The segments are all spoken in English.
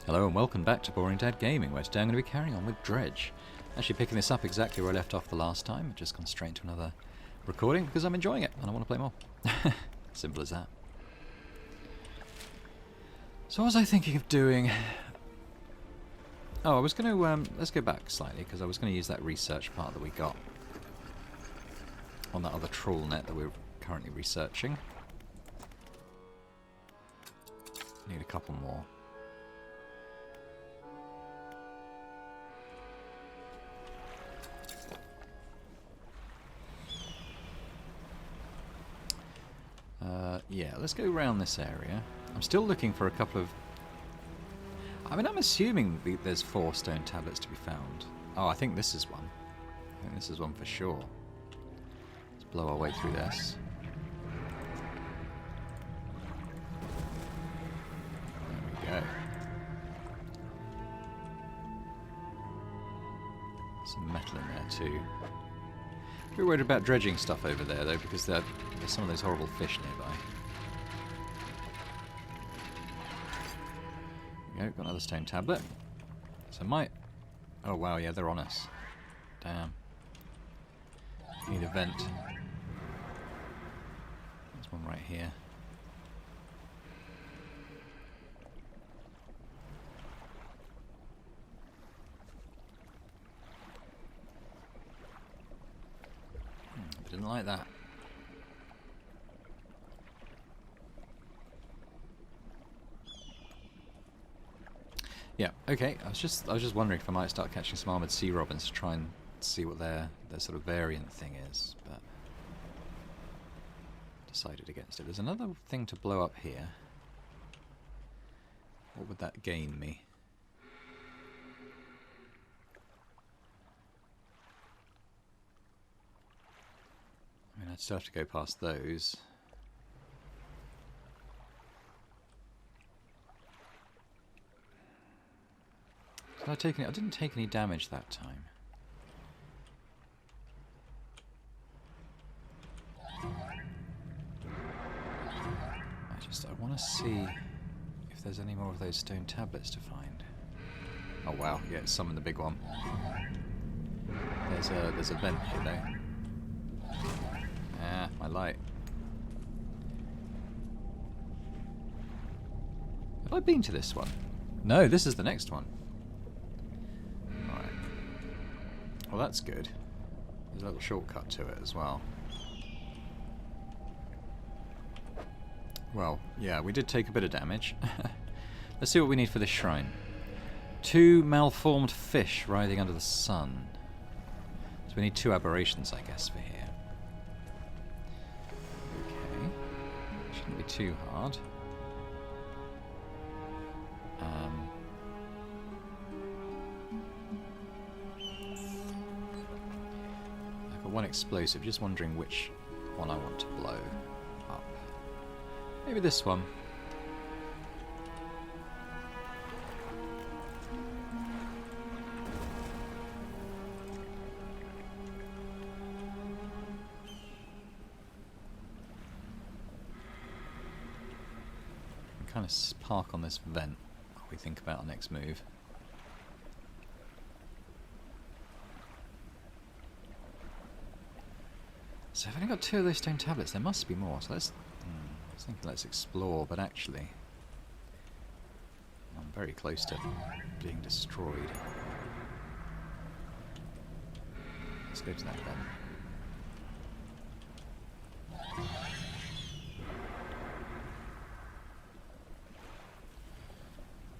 Hello and welcome back to Boring Dad Gaming, where today I'm going to be carrying on with Dredge. Actually picking this up exactly where I left off the last time, just gone straight into another recording because I'm enjoying it and I want to play more. Simple as that. So what was I thinking of doing? Oh, I was going to, let's go back slightly because I was going to use that research part that we got on that other trawl net that we're currently researching. Need a couple more. Yeah, let's go around this area. I'm still looking for a couple of... I mean, I'm assuming there's 4 stone tablets to be found. Oh, I think this is one. I think this is one for sure. Let's blow our way through this. There we go. Some metal in there too. A bit worried about dredging stuff over there though, because there's some of those horrible fish nearby. There we go, got another stone tablet. So might... Oh wow, yeah, they're on us. Damn. Need a vent. There's one right here. Didn't like that. Yeah, okay. I was just wondering if I might start catching some armored sea robins to try and see what their sort of variant thing is, but decided against it. There's another thing to blow up here. What would that gain me? I mean, I'd still have to go past those. Did I take any? I didn't take any damage that time. I want to see if there's any more of those stone tablets to find. Oh wow, yeah, it's some in the big one. There's a vent here though. Ah, my light. Have I been to this one? No, this is the next one. Alright. Well, that's good. There's a little shortcut to it as well. Well, yeah, we did take a bit of damage. Let's see what we need for this shrine. 2 malformed fish writhing under the sun. So we need 2 aberrations, I guess, for here. Shouldn't be too hard. I've got 1 explosive, just wondering which one I want to blow up. Maybe this one. Kind of park on this vent while we think about our next move. So I've only got 2 of those stone tablets. There must be more. So let's. I was thinking let's explore, but actually, I'm very close to being destroyed. Let's go to that vent.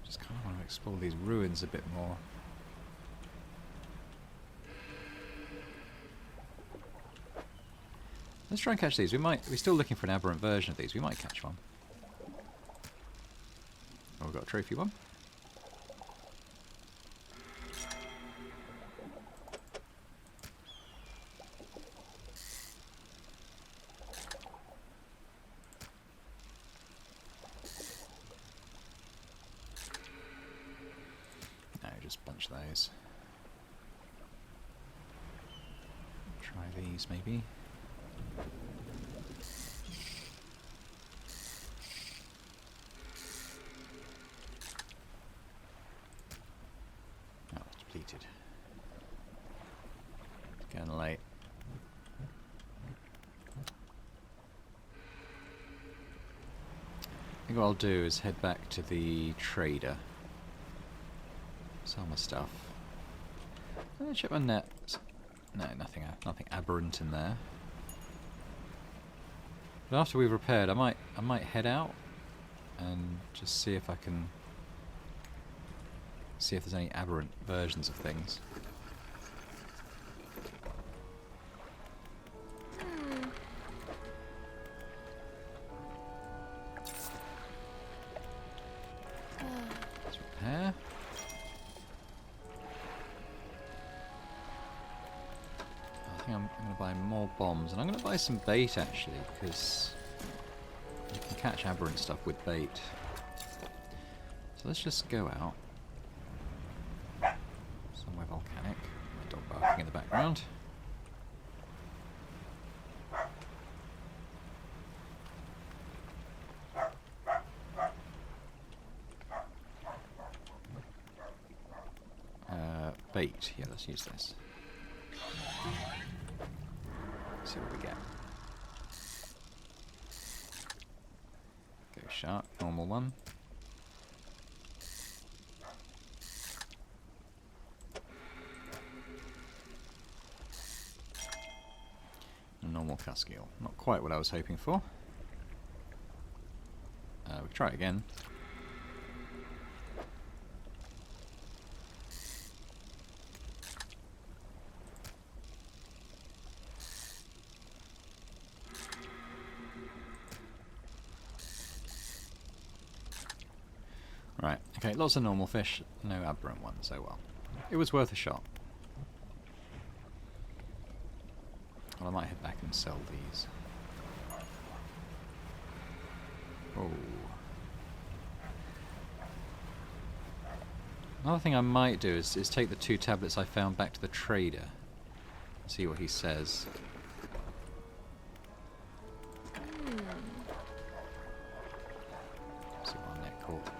Just kind of want to explore these ruins a bit more. Let's try and catch these. We're still looking for an aberrant version of these. We might catch one. Oh, we've got a trophy one. No, just bunch those. Try these maybe. what I'll do is head back to the trader. Sell my stuff. I'm gonna check my net. No, nothing aberrant in there. But after we've repaired, I might head out and just see if I can see if there's any aberrant versions of things. Let's repair. I think I'm going to buy more bombs, and I'm going to buy some bait actually, because you can catch aberrant stuff with bait. So let's just go out. Somewhere volcanic. My dog barking in the background. Bait. Yeah, let's use this. See what we get. Go shark, normal one. A normal cusk eel. Not quite what I was hoping for. We'll try it again. Right, okay, lots of normal fish, no aberrant ones, oh well. It was worth a shot. Well, I might head back and sell these. Oh. Another thing I might do is take the 2 tablets I found back to the trader. See what he says. See what our net caught.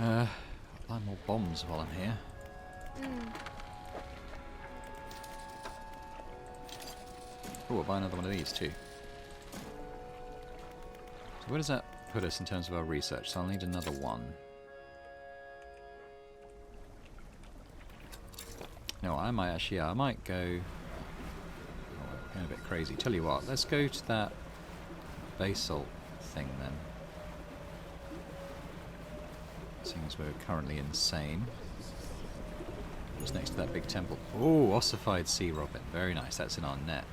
I'll buy more bombs while I'm here. Oh, I'll buy another one of these too. So where does that put us in terms of our research? So I'll need another one. No, I might actually, yeah, I might go... Oh, going a bit crazy. Tell you what, let's go to that basalt thing then. Seeing as we're currently insane. Just next to that big temple. Oh, ossified sea robin. Very nice. That's in our net.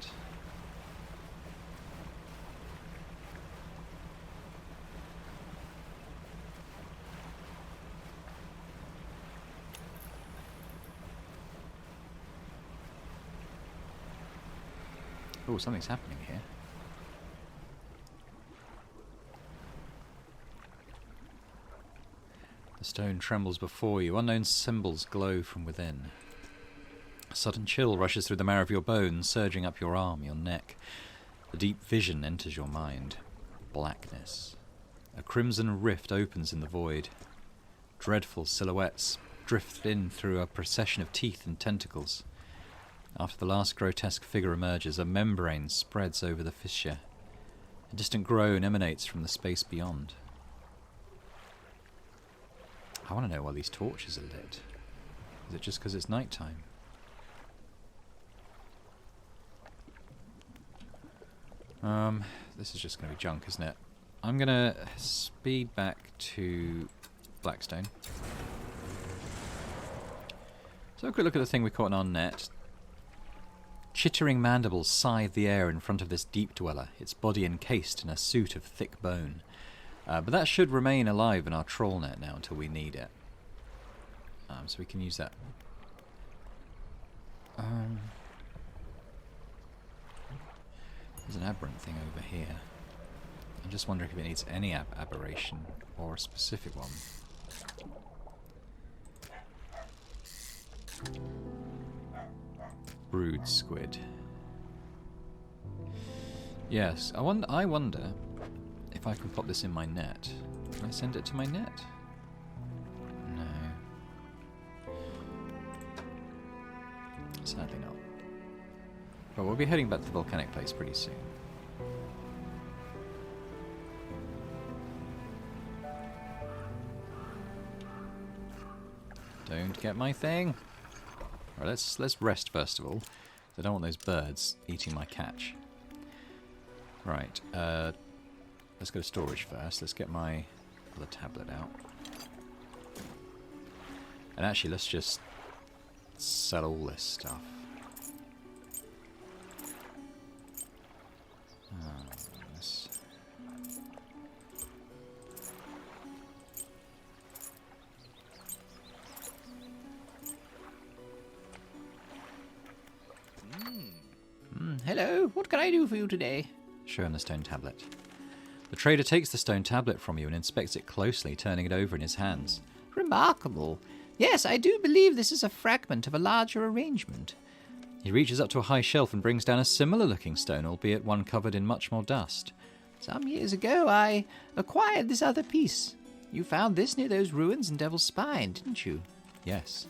Oh, something's happening here. The stone trembles before you. Unknown symbols glow from within. A sudden chill rushes through the marrow of your bones, surging up your arm, your neck. A deep vision enters your mind. Blackness. A crimson rift opens in the void. Dreadful silhouettes drift in through a procession of teeth and tentacles. After the last grotesque figure emerges, a membrane spreads over the fissure. A distant groan emanates from the space beyond. I want to know why these torches are lit. Is it just because it's night time? This is just going to be junk, isn't it? I'm going to speed back to Blackstone. So a quick look at the thing we caught in our net. Chittering mandibles scythe the air in front of this deep dweller, its body encased in a suit of thick bone. But that should remain alive in our troll net now until we need it. So we can use that. There's an aberrant thing over here. I'm just wondering if it needs any aberration or a specific one. Brood squid. Yes, I wonder if I can pop this in my net. Can I send it to my net? No. Sadly not. But we'll be heading back to the volcanic place pretty soon. Don't get my thing. Right, let's rest first of all. I don't want those birds eating my catch. Right, let's go to storage first. Let's get my other tablet out. And actually, let's just sell all this stuff. This. Hello, what can I do for you today? Show him the stone tablet. The trader takes the stone tablet from you and inspects it closely, turning it over in his hands. Remarkable. Yes, I do believe this is a fragment of a larger arrangement. He reaches up to a high shelf and brings down a similar-looking stone, albeit one covered in much more dust. Some years ago, I acquired this other piece. You found this near those ruins in Devil's Spine, didn't you? Yes.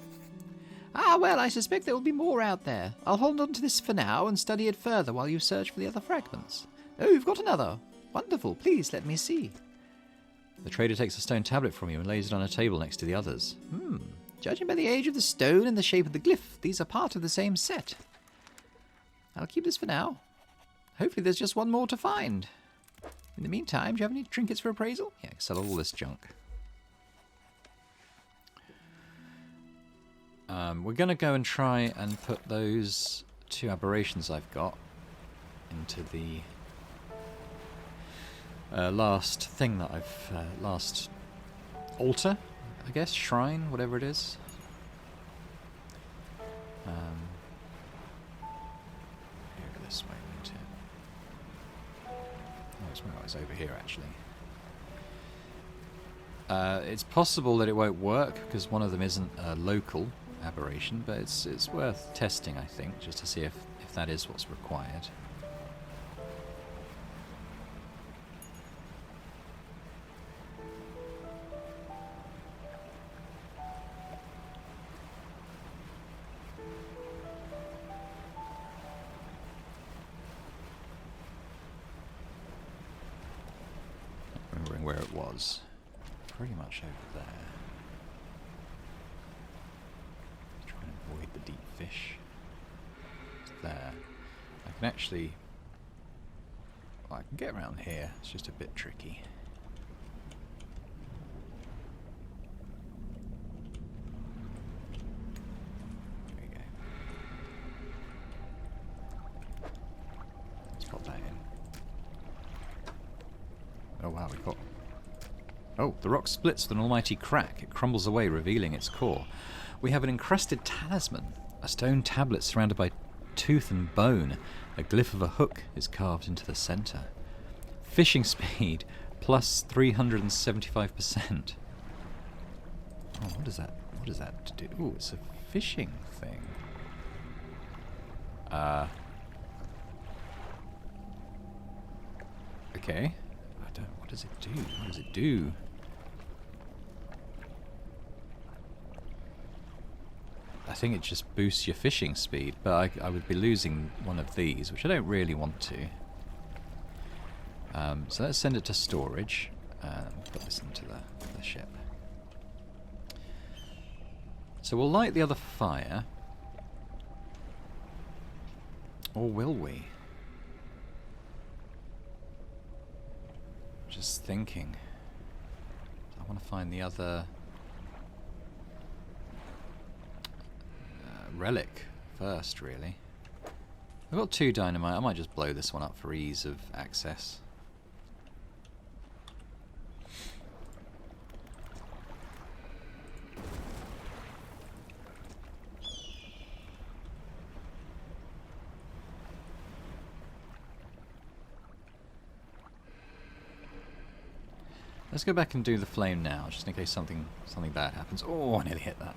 Ah, well, I suspect there will be more out there. I'll hold on to this for now and study it further while you search for the other fragments. Oh, you've got another. Wonderful. Please let me see. The trader takes a stone tablet from you and lays it on a table next to the others. Judging by the age of the stone and the shape of the glyph, these are part of the same set. I'll keep this for now. Hopefully there's just one more to find. In the meantime, do you have any trinkets for appraisal? Yeah, sell all this junk. We're going to go and try and put those 2 aberrations I've got into the last thing that I've... last altar, I guess, shrine, whatever it is. Here, this way, won't it? Oh, it's over here, actually. It's possible that it won't work because one of them isn't a local aberration, but it's worth testing, I think, just to see if that is what's required. Remembering where it was. Pretty much over there. Try and avoid the deep fish. There. I can actually... well, I can get around here. It's just a bit tricky. There we go. Let's pop that in. Oh wow, we've got... oh, the rock splits with an almighty crack. It crumbles away, revealing its core. We have an encrusted talisman, a stone tablet surrounded by tooth and bone. A glyph of a hook is carved into the centre. Fishing speed plus 375%. Oh, what is that? What is that to do? Oh, it's a fishing thing. Okay. What does it do? What does it do? I think it just boosts your fishing speed, but I would be losing one of these, which I don't really want to. So let's send it to storage and put this into the ship. So we'll light the other fire. Or will we? Just thinking. I want to find the other relic first, really. I've got 2 dynamite. I might just blow this one up for ease of access. Let's go back and do the flame now, just in case something bad happens. Oh, I nearly hit that.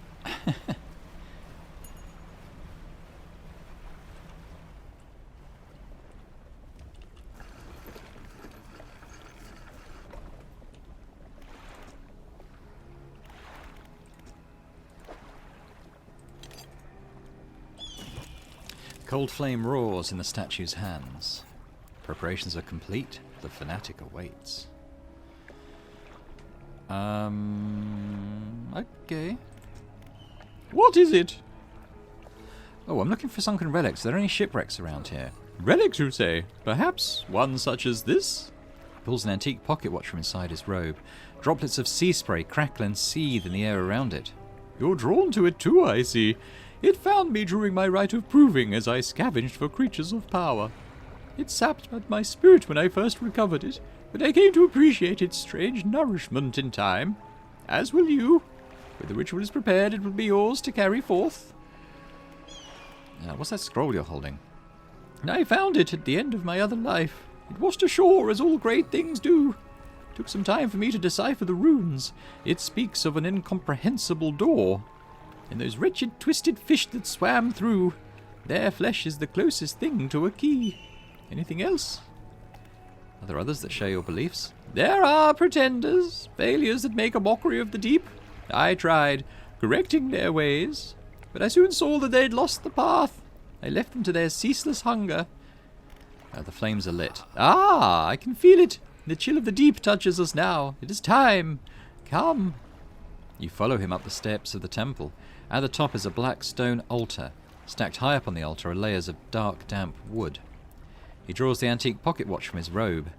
Cold flame roars in the statue's hands. Preparations are complete. The fanatic awaits. Okay. What is it? Oh, I'm looking for sunken relics. Are there any shipwrecks around here? Relics, you say? Perhaps one such as this? He pulls an antique pocket watch from inside his robe. Droplets of sea spray crackle and seethe in the air around it. You're drawn to it too, I see. It found me during my rite of proving as I scavenged for creatures of power. It sapped at my spirit when I first recovered it, but I came to appreciate its strange nourishment in time. As will you. When the ritual is prepared, it will be yours to carry forth. What's that scroll you're holding? I found it at the end of my other life. It washed ashore, as all great things do. It took some time for me to decipher the runes. It speaks of an incomprehensible door. And those wretched twisted fish that swam through, their flesh is the closest thing to a key. Anything else? Are there others that share your beliefs? There are pretenders, failures that make a mockery of the deep. I tried correcting their ways, but I soon saw that they'd lost the path. I left them to their ceaseless hunger. The flames are lit. Ah, I can feel it. The chill of the deep touches us now. It is time. Come. You follow him up the steps of the temple. At the top is a black stone altar. Stacked high up on the altar are layers of dark, damp wood. He draws the antique pocket watch from his robe.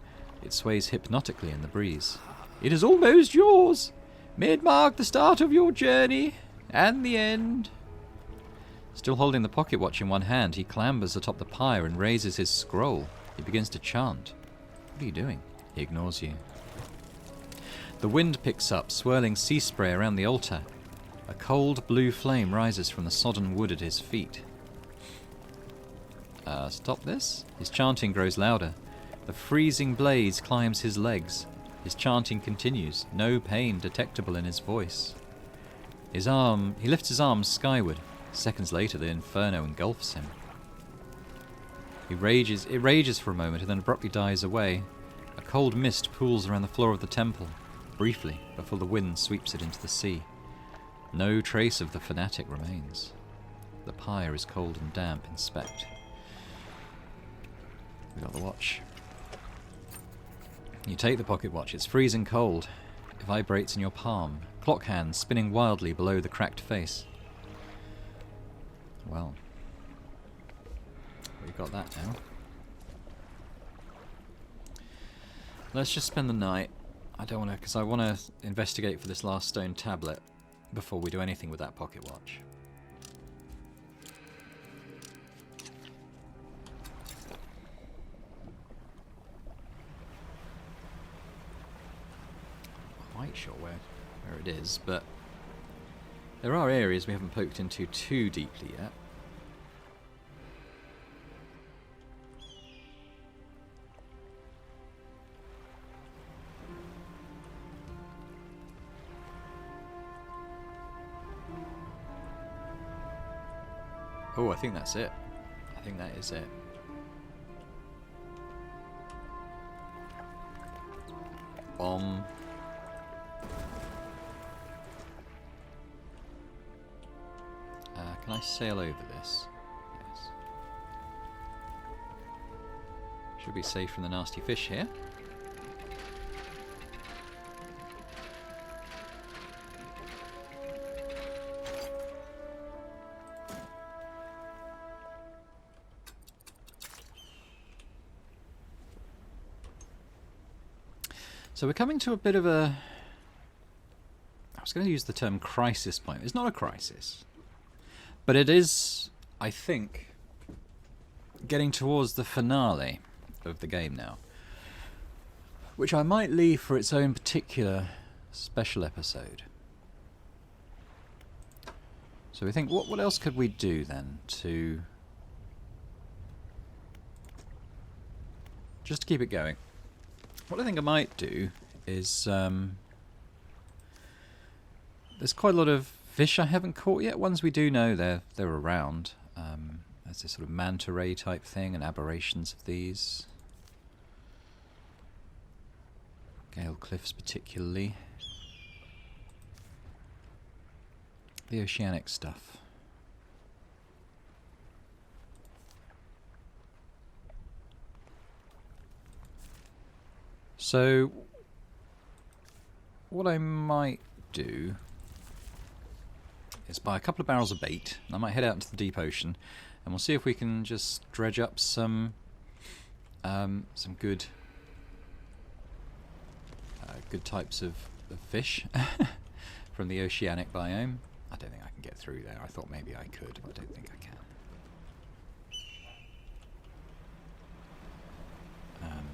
It sways hypnotically in the breeze. It is almost yours. May it mark the start of your journey and the end. Still holding the pocket watch in one hand, he clambers atop the pyre and raises his scroll. He begins to chant. What are you doing? He ignores you. The wind picks up, swirling sea spray around the altar. A cold blue flame rises from the sodden wood at his feet. Stop this? His chanting grows louder. The freezing blaze climbs his legs. His chanting continues, no pain detectable in his voice. He lifts his arms skyward. Seconds later, the inferno engulfs him. It rages for a moment and then abruptly dies away. A cold mist pools around the floor of the temple, briefly, before the wind sweeps it into the sea. No trace of the fanatic remains. The pyre is cold and damp in spect. We got the watch. You take the pocket watch. It's freezing cold. It vibrates in your palm. Clock hands spinning wildly below the cracked face. Well, we've got that now. Let's just spend the night. I don't want to, because I want to investigate for this last stone tablet before we do anything with that pocket watch. I'm quite sure where it is, but there are areas we haven't poked into too deeply yet. Oh, I think that's it. I think that is it. Bomb. Can I sail over this? Yes. Should be safe from the nasty fish here. So we're coming to a bit of a... I was going to use the term crisis point. It's not a crisis. But it is, I think, getting towards the finale of the game now. Which I might leave for its own particular special episode. So we think, what else could we do then to... just to keep it going. What I think I might do is... there's quite a lot of fish I haven't caught yet. Ones we do know they're around. There's this sort of manta ray type thing and aberrations of these. Gale cliffs particularly. The oceanic stuff. So what I might do is buy a couple of barrels of bait. And I might head out into the deep ocean, and we'll see if we can just dredge up some good good types of fish from the oceanic biome. I don't think I can get through there. I thought maybe I could, but I don't think I can.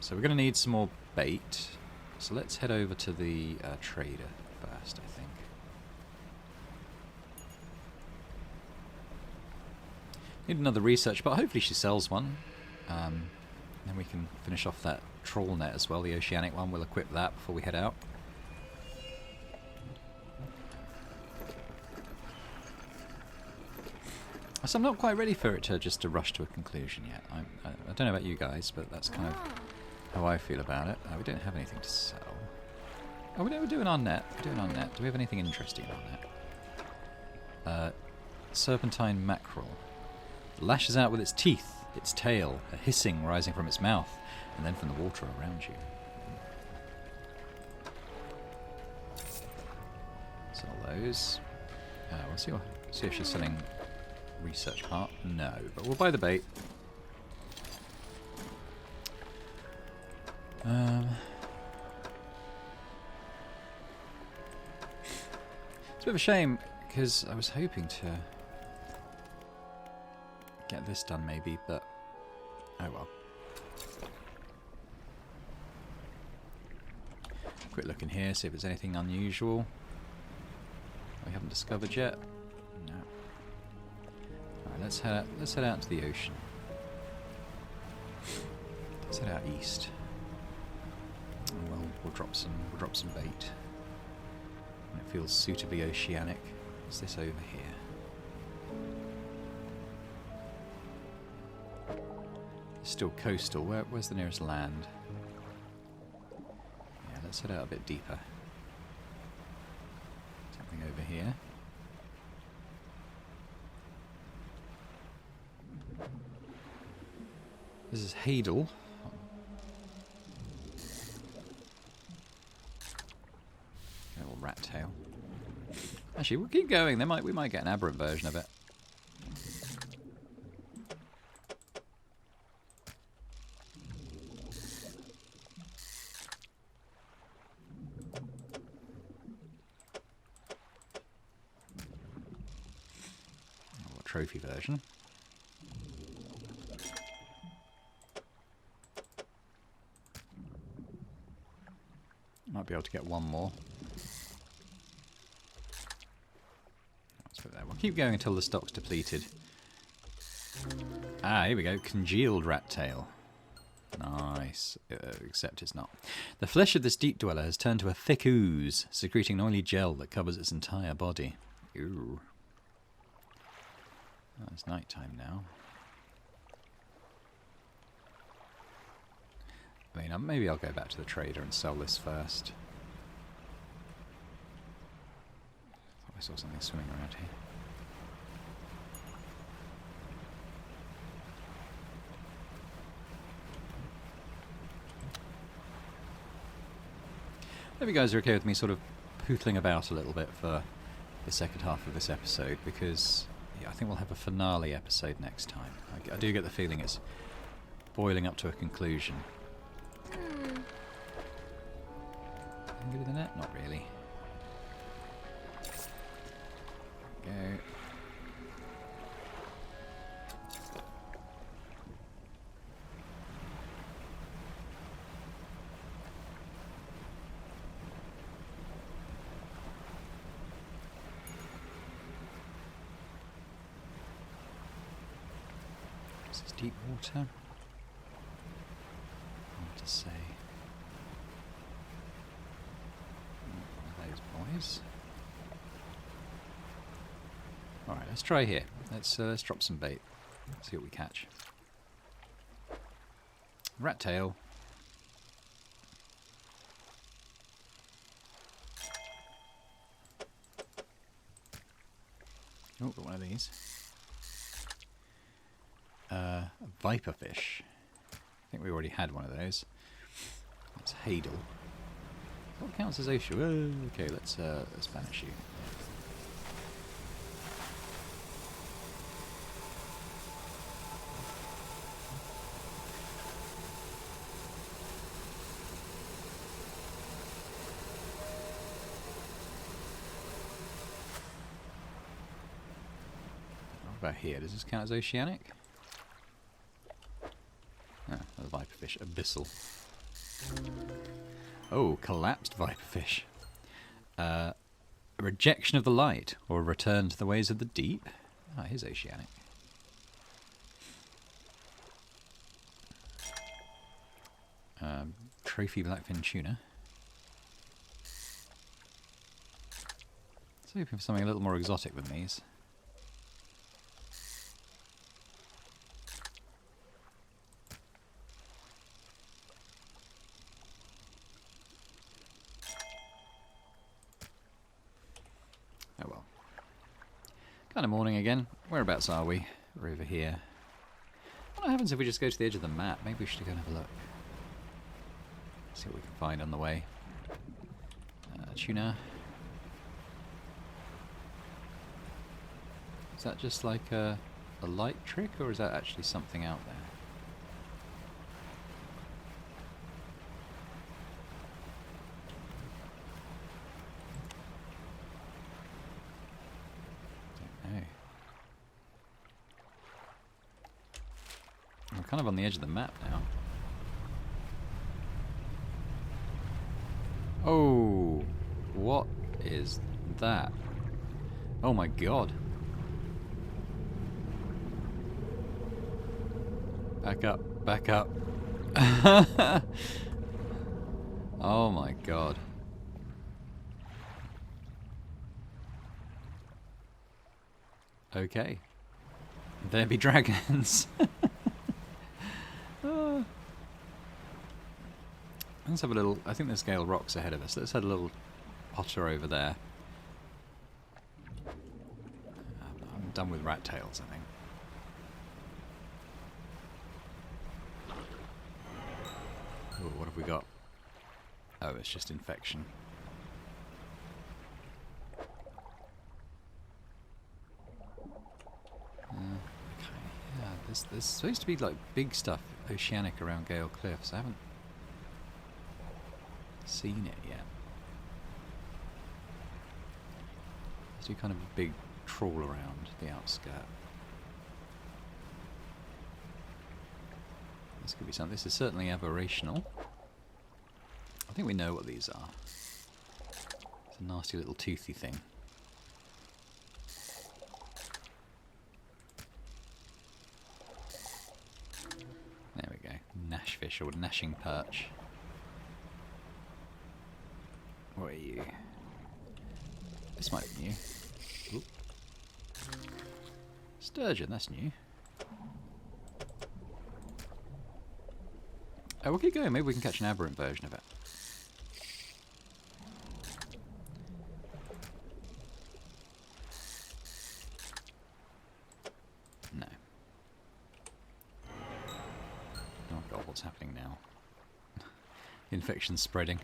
So we're going to need some more bait. So let's head over to the trader first, I think. Need another research, but hopefully she sells one. Then we can finish off that trawl net as well, the oceanic one. We'll equip that before we head out. So I'm not quite ready for it to rush to a conclusion yet. I don't know about you guys, but that's kind of how I feel about it. We don't have anything to sell. Oh, we're doing our net. We're doing our net. Do we have anything interesting on net? Serpentine mackerel. Lashes out with its teeth, its tail, a hissing rising from its mouth, and then from the water around you. Sell those. We'll see if she's selling research part. No, but we'll buy the bait. It's a bit of a shame because I was hoping to get this done maybe, but oh well. Quick look in here, see if there's anything unusual we haven't discovered yet. No. Alright, let's head out to the ocean. Let's head out east. And we'll drop some bait. And it feels suitably oceanic. What's this over here? It's still coastal. Where's the nearest land? Yeah, let's head out a bit deeper. Something over here. This is Hadel. Little rat tail. Actually, we'll keep going. We might get an aberrant version of it. Or a trophy version. Might be able to get one more. Let's put that. We'll keep going until the stock's depleted. Ah, here we go. Congealed rat tail. Nice. Except it's not. The flesh of this deep dweller has turned to a thick ooze, secreting an oily gel that covers its entire body. Ooh. Oh, it's night time now. I mean, maybe I'll go back to the trader and sell this first. I thought I saw something swimming around here. Hope you guys are okay with me sort of pootling about a little bit for the second half of this episode, because yeah, I think we'll have a finale episode next time. I do get the feeling it's boiling up to a conclusion. Go to the net? Not really. Go. This is deep water. Hard to say. Boys. Alright, let's try here. Let's drop some bait. See what we catch. Rat tail. Oh, got one of these. Viper fish. I think we already had one of those. That's Hadel. What counts as ocean? Okay, let's banish you. about here? Does this count as oceanic? Ah, a viperfish. Abyssal. Oh, collapsed viperfish. A rejection of the light, or a return to the ways of the deep. Ah, here's oceanic. Trophy blackfin tuna. So hoping for something a little more exotic than these. Oh well. Kind of morning again. Whereabouts are we? We're over here. What happens if we just go to the edge of the map? Maybe we should go and have a look. See what we can find on the way. Tuna. Is that just like a light trick, or is that actually something out there? Don't know. We're kind of on the edge of the map now. Oh, what is that? Oh my god. Back up, back up. Oh my god. Okay. There be dragons. Let's have a little... I think there's Gale Rocks ahead of us. Let's head a little potter over there. I'm done with rat tails, I think. Ooh, what have we got? Oh, it's just infection. Okay, yeah, there's supposed to be like big stuff oceanic around Gale Cliffs. I haven't seen it yet. Let's do kind of a big trawl around the outskirt. This could be something. This is certainly aberrational. I think we know what these are. It's a nasty little toothy thing. There we go. Gnashfish or gnashing perch. What are you? This might be new. Oop. Sturgeon, that's new. Oh, we'll keep going. Maybe we can catch an aberrant version of it. No. Oh god, what's happening now? Infection's spreading.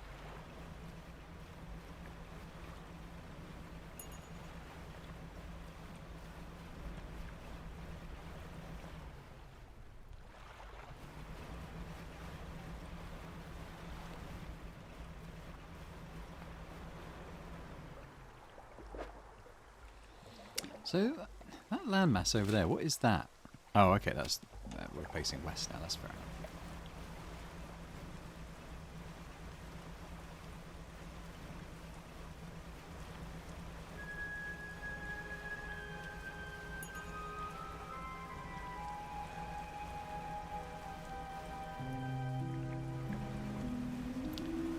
So, that landmass over there, what is that? Oh, okay, that's... we're facing west now, that's fair enough.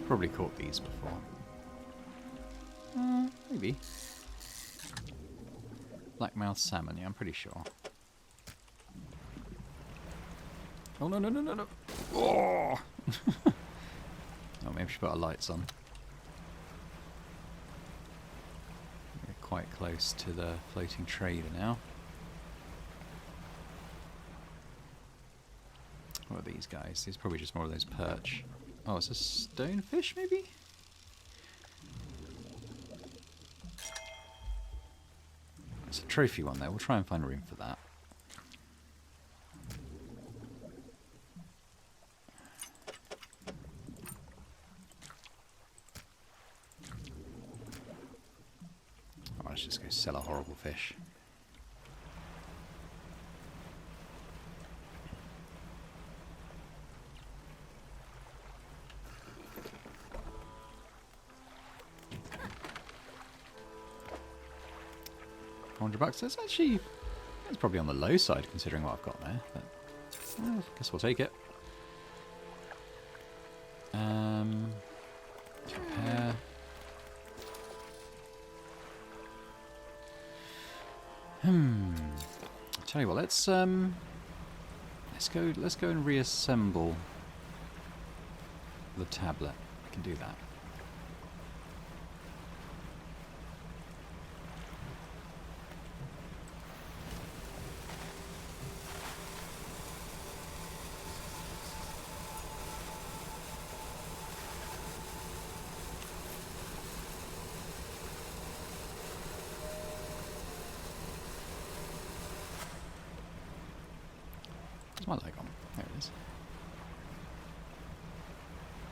Probably caught these before. Maybe. Blackmouth salmon, yeah, I'm pretty sure. Oh, no, no, no, no, no. Oh! Oh, maybe we should put our lights on. We're quite close to the floating trader now. What are these guys? These are probably just more of those perch. Oh, it's a stonefish, maybe? It's a trophy one there. We'll try and find room for that. Oh, let's just go sell a horrible fish. $400. That's actually... That's probably on the low side considering what I've got there. But I guess we'll take it. Compare. I'll tell you what, let's go and reassemble the tablet. We can do that. Where's my light on? There it is.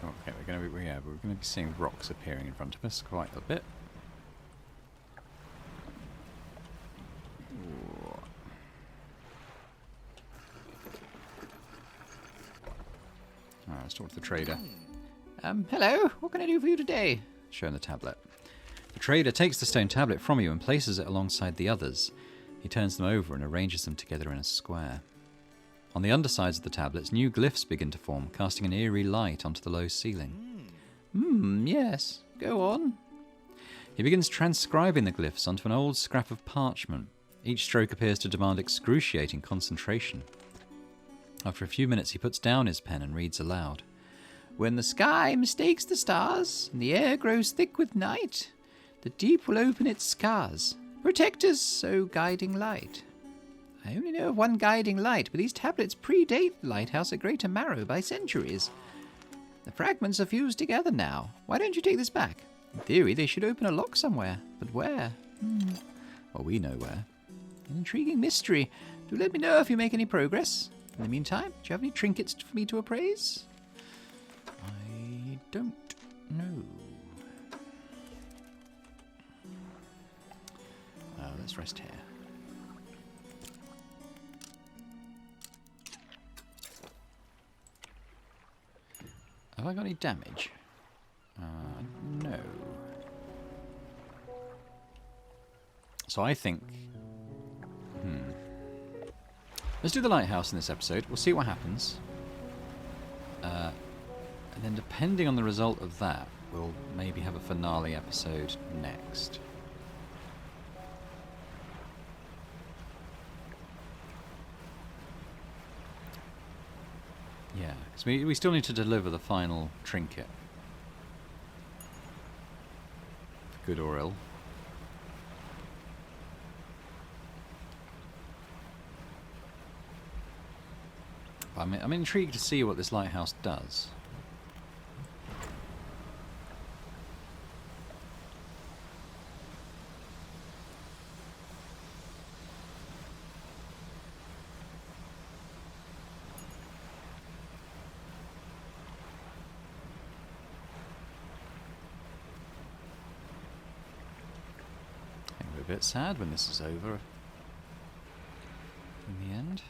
Oh, okay, we're going to be seeing rocks appearing in front of us quite a bit. Alright, let's talk to the trader. Hello, what can I do for you today? Showing the tablet. The trader takes the stone tablet from you and places it alongside the others. He turns them over and arranges them together in a square. On the undersides of the tablets, new glyphs begin to form, casting an eerie light onto the low ceiling. Yes, go on. He begins transcribing the glyphs onto an old scrap of parchment. Each stroke appears to demand excruciating concentration. After a few minutes, he puts down his pen and reads aloud. When the sky mistakes the stars, and the air grows thick with night, the deep will open its scars. Protect us, O guiding light. I only know of one guiding light, but these tablets predate the lighthouse at Greater Marrow by centuries. The fragments are fused together now. Why don't you take this back? In theory, they should open a lock somewhere. But where? Well, we know where. An intriguing mystery. Do let me know if you make any progress. In the meantime, do you have any trinkets for me to appraise? I don't know. Let's rest here. Have I got any damage? No. So I think... Let's do the lighthouse in this episode. We'll see what happens. And then depending on the result of that, we'll maybe have a finale episode next. Yeah, because we still need to deliver the final trinket. For good or ill. I'm intrigued to see what this lighthouse does. A bit sad when this is over in the end.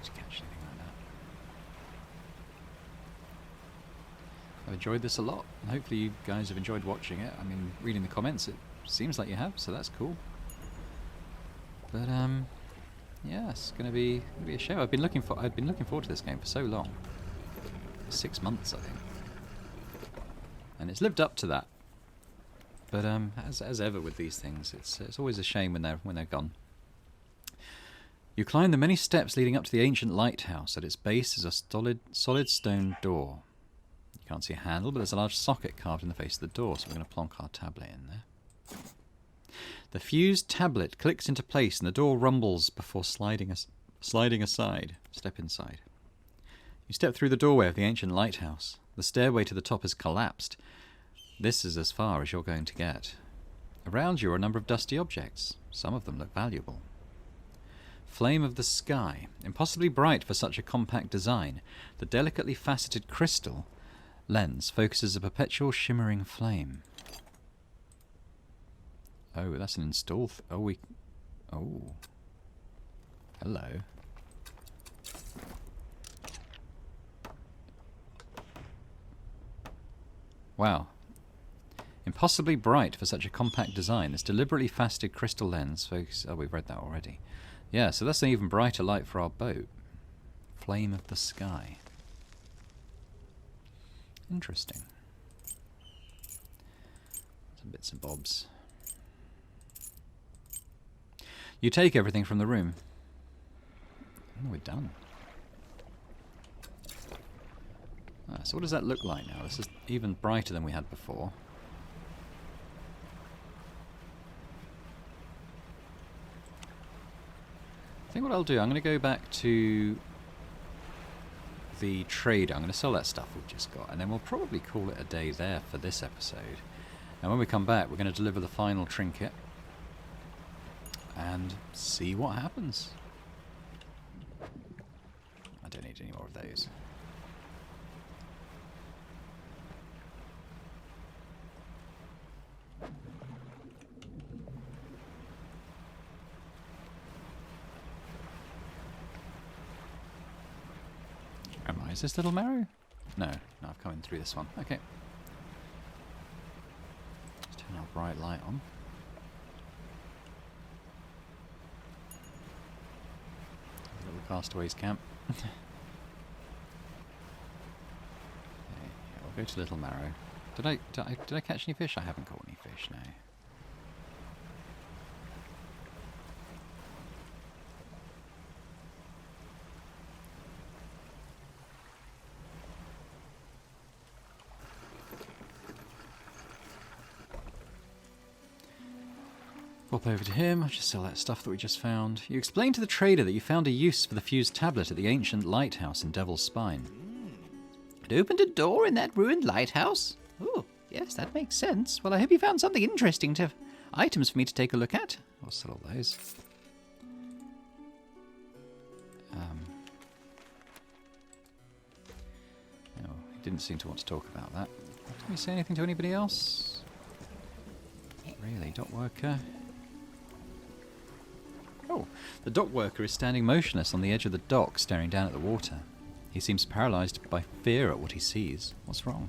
Didn't catch anything like that. I've enjoyed this a lot, and hopefully you guys have enjoyed watching it. I mean, reading the comments, it seems like you have, so that's cool. But yeah, it's gonna be a show. I've been looking forward to this game for so long. 6 months, I think, and it's lived up to that. But as ever with these things, it's always a shame when they're gone. You climb the many steps leading up to the ancient lighthouse. At its base is a solid stone door. You can't see a handle, but there's a large socket carved in the face of the door, so we're going to plonk our tablet in there. The fused tablet clicks into place, and the door rumbles before sliding aside. Step inside. You step through the doorway of the ancient lighthouse. The stairway to the top has collapsed. This is as far as you're going to get. Around you are a number of dusty objects. Some of them look valuable. Flame of the sky. Impossibly bright for such a compact design, the delicately faceted crystal lens focuses a perpetual shimmering flame. Oh, that's an install... Oh. Hello. Wow. Impossibly bright for such a compact design. This deliberately faceted crystal lens focus... Oh, we've read that already. Yeah, so that's an even brighter light for our boat. Flame of the sky. Interesting. Some bits and bobs. You take everything from the room. Oh, we're done. Ah, so what does that look like now? This is even brighter than we had before. I think what I'll do, I'm going to go back to the trader. I'm going to sell that stuff we've just got, and then we'll probably call it a day there for this episode. And when we come back, we're going to deliver the final trinket and see what happens. I don't need any more of those. Am I? Is this Little Marrow? No, I've come in through this one. Okay. Let's turn our bright light on. Little castaways camp. Okay, yeah, we'll go to Little Marrow. Did I catch any fish? I haven't caught any fish, no. Pop over to him. I'll just sell that stuff that we just found. You explained to the trader that you found a use for the fused tablet at the ancient lighthouse in Devil's Spine. It opened a door in that ruined lighthouse? Oh, yes, that makes sense. Well, I hope you found something interesting to... items for me to take a look at. I'll sell all those. No, he didn't seem to want to talk about that. Did we say anything to anybody else? Not really. Dock worker. Oh, the dock worker is standing motionless on the edge of the dock, staring down at the water. He seems paralysed by fear at what he sees. What's wrong?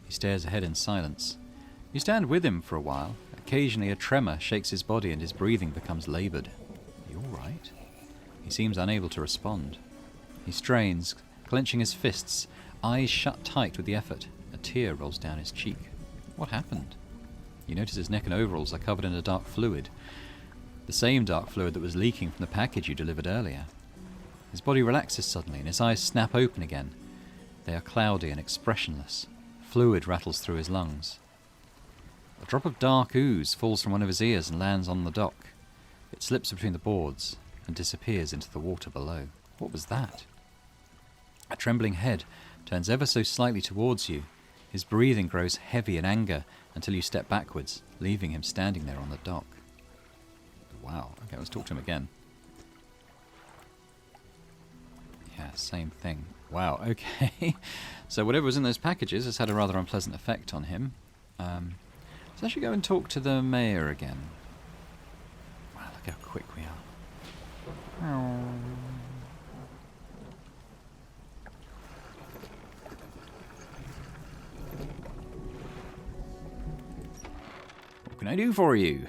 He stares ahead in silence. You stand with him for a while. Occasionally a tremor shakes his body and his breathing becomes laboured. Are you all right? He seems unable to respond. He strains, clenching his fists, eyes shut tight with the effort. A tear rolls down his cheek. What happened? You notice his neck and overalls are covered in a dark fluid. The same dark fluid that was leaking from the package you delivered earlier. His body relaxes suddenly and his eyes snap open again. They are cloudy and expressionless. Fluid rattles through his lungs. A drop of dark ooze falls from one of his ears and lands on the dock. It slips between the boards and disappears into the water below. What was that? A trembling head turns ever so slightly towards you. His breathing grows heavy in anger until you step backwards, leaving him standing there on the dock. Wow, okay, let's talk to him again. Yeah, same thing. Wow, okay. So whatever was in those packages has had a rather unpleasant effect on him. Let's actually go and talk to the mayor again. Wow, look how quick we are. What can I do for you?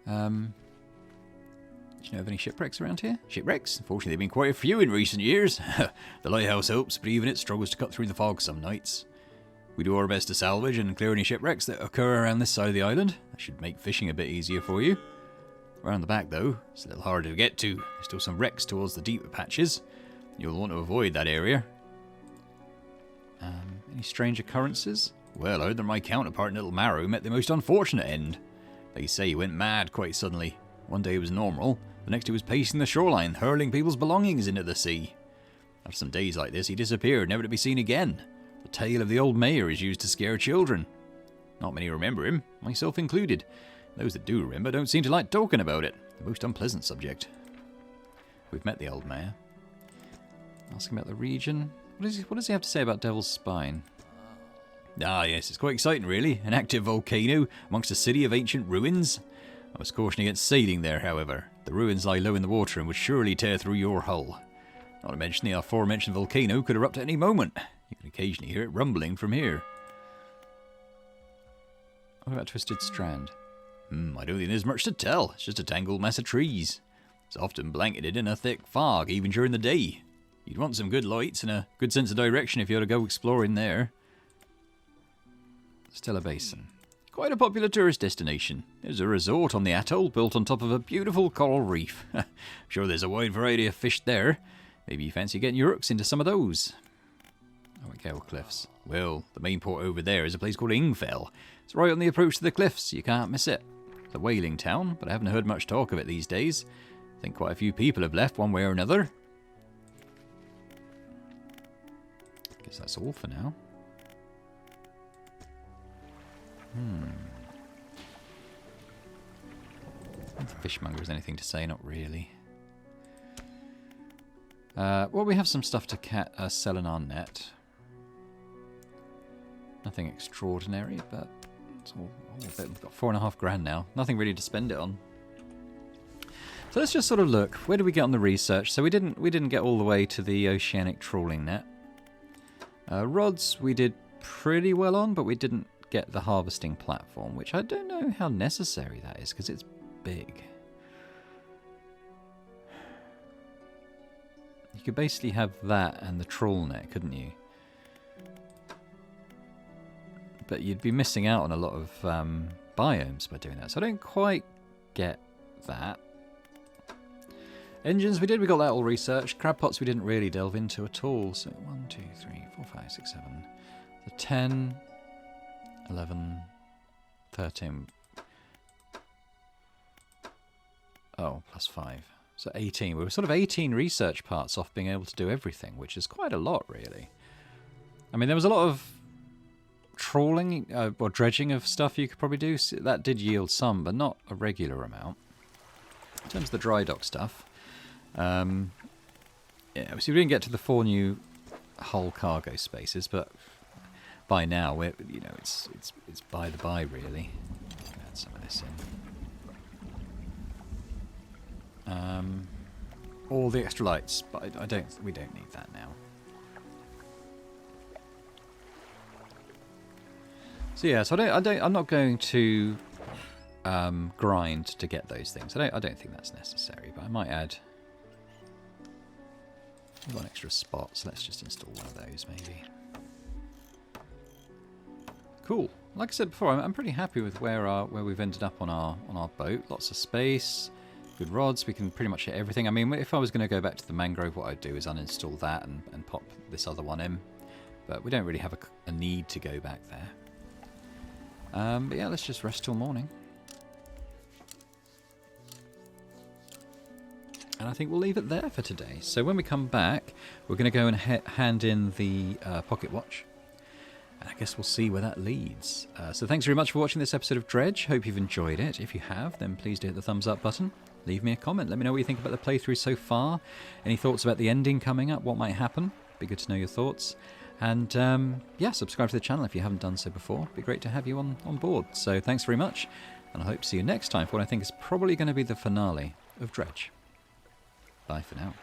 Do you know of any shipwrecks around here? Shipwrecks? Unfortunately, there have been quite a few in recent years. The lighthouse helps, but even it struggles to cut through the fog some nights. We do our best to salvage and clear any shipwrecks that occur around this side of the island. That should make fishing a bit easier for you. Around the back, though, it's a little harder to get to. There's still some wrecks towards the deeper patches. You'll want to avoid that area. Any strange occurrences? Well, I heard that my counterpart in Little Marrow met the most unfortunate end. They say he went mad quite suddenly. One day it was normal, the next he was pacing the shoreline, hurling people's belongings into the sea. After some days like this, he disappeared, never to be seen again. The tale of the old mayor is used to scare children. Not many remember him, myself included. Those that do remember don't seem to like talking about it. The most unpleasant subject. We've met the old mayor. Ask him about the region. What does he have to say about Devil's Spine? Ah, yes, it's quite exciting, really. An active volcano amongst a city of ancient ruins. I was cautioning against sailing there, however. The ruins lie low in the water and would surely tear through your hull. Not to mention the aforementioned volcano could erupt at any moment. You can occasionally hear it rumbling from here. What about Twisted Strand? I don't think there's much to tell. It's just a tangled mess of trees. It's often blanketed in a thick fog, even during the day. You'd want some good lights and a good sense of direction if you were to go exploring there. Stella Basin. Quite a popular tourist destination. There's a resort on the atoll built on top of a beautiful coral reef. I'm sure there's a wide variety of fish there. Maybe you fancy getting your hooks into some of those. Oh, Gale Cliffs. Well, the main port over there is a place called Ingfell. It's right on the approach to the cliffs. You can't miss it. It's a whaling town, but I haven't heard much talk of it these days. I think quite a few people have left one way or another. Guess that's all for now. If the fishmonger has anything to say, not really. Well, we have some stuff to sell in our net. Nothing extraordinary, but it's all a bit. We've got 4.5 grand now. Nothing really to spend it on. So let's just sort of look. Where did we get on the research? So we didn't get all the way to the oceanic trawling net. Rods we did pretty well on, but we didn't get the harvesting platform, which I don't know how necessary that is because it's big. You could basically have that and the trawl net, couldn't you? But you'd be missing out on a lot of biomes by doing that, so I don't quite get that. Engines we did, we got that all researched. Crab pots we didn't really delve into at all. So 1, 2, 3, 4, 5, 6, 7. So 10, 11, 13. Oh, plus 5. So 18. We were sort of 18 research parts off being able to do everything, which is quite a lot, really. I mean, there was a lot of trawling or dredging of stuff you could probably do. So that did yield some, but not a regular amount. In terms of the dry dock stuff, yeah, so we didn't get to the 4 new hull cargo spaces, but by now, it's by the by, really. Add some of this in. All the extra lights, but we don't need that now. So yeah, so I'm not going to grind to get those things. I don't think that's necessary, but I might add. We've got an extra spot, so let's just install one of those, maybe. Cool. Like I said before, I'm pretty happy with where we've ended up on our boat. Lots of space, good rods. We can pretty much hit everything. I mean, if I was going to go back to the mangrove, what I'd do is uninstall that and pop this other one in. But we don't really have a need to go back there. But yeah, let's just rest till morning. And I think we'll leave it there for today. So when we come back, we're going to go and hand in the pocket watch. And I guess we'll see where that leads. So thanks very much for watching this episode of Dredge. Hope you've enjoyed it. If you have, then please do hit the thumbs up button. Leave me a comment. Let me know what you think about the playthrough so far. Any thoughts about the ending coming up? What might happen? Be good to know your thoughts. And yeah, subscribe to the channel if you haven't done so before. It'd be great to have you on board. So thanks very much. And I hope to see you next time for what I think is probably going to be the finale of Dredge. Bye for now.